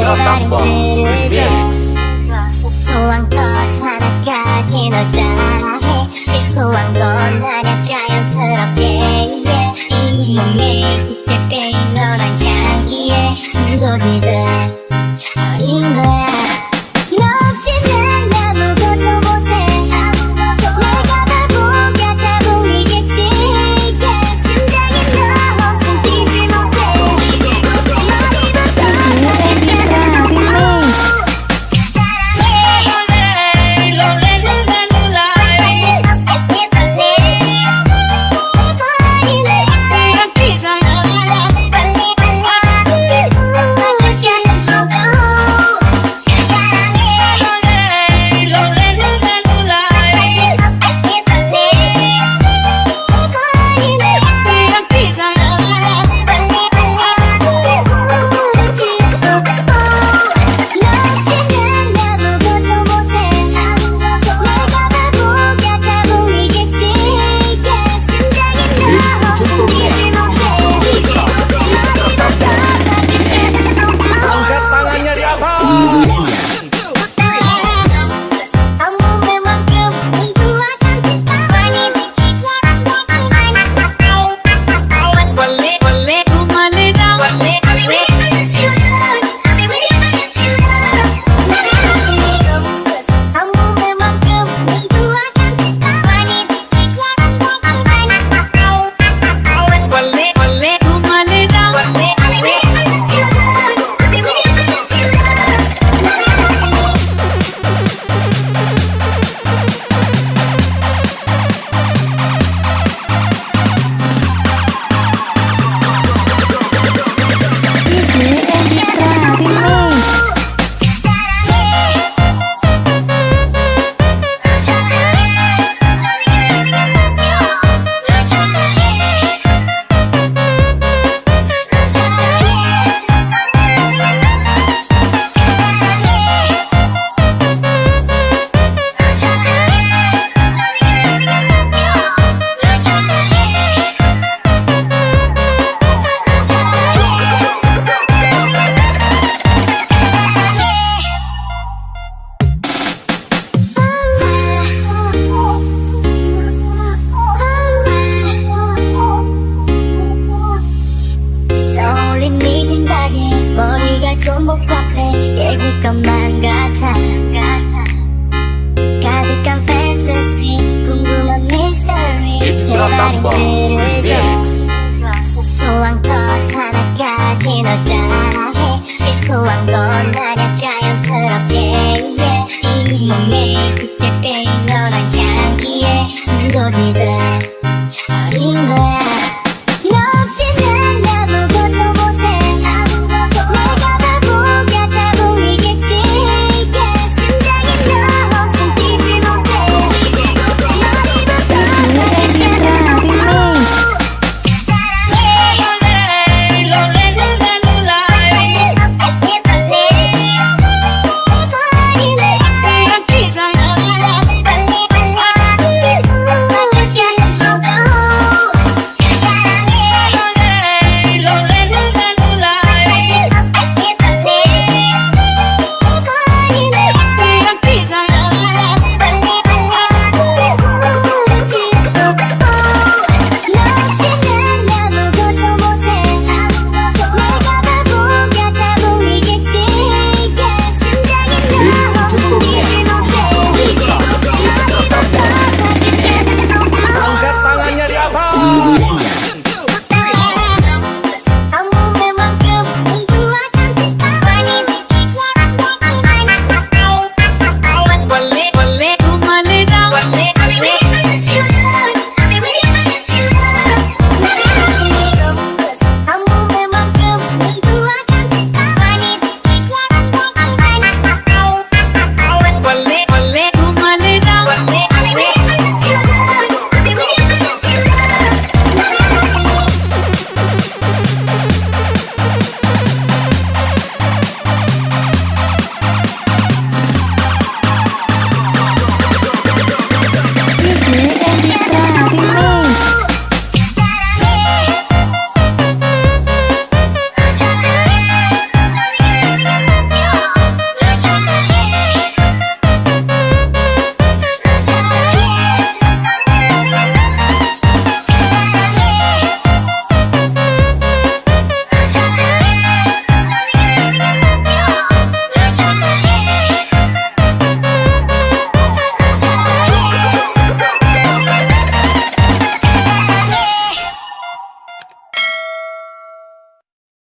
제발은 들어줘. 소소한 것 하나까지 널 따라해. 실수한 건 아냐 자연스럽게 이 몸에 깊게 빼인 너란 향기에 중독이듯 어린 거야. 너 없이는 아무것도 못해. 내가 바보야 다 보이겠지. 심장이 너 없인 뛰지 못해. 좀 복잡해 깨질 것만 같아. 가득한 fantasy 궁금한 mystery 제발은 들어줘. 소소한 것 하나까지 널 따라해. 실수한 건 아냐 자연스럽게 이 몸에 깊게 빼인 너란 향기에 중독이듯 어린 거야. 너 없이는 아무것도 못해. Angkat tangannya di atas.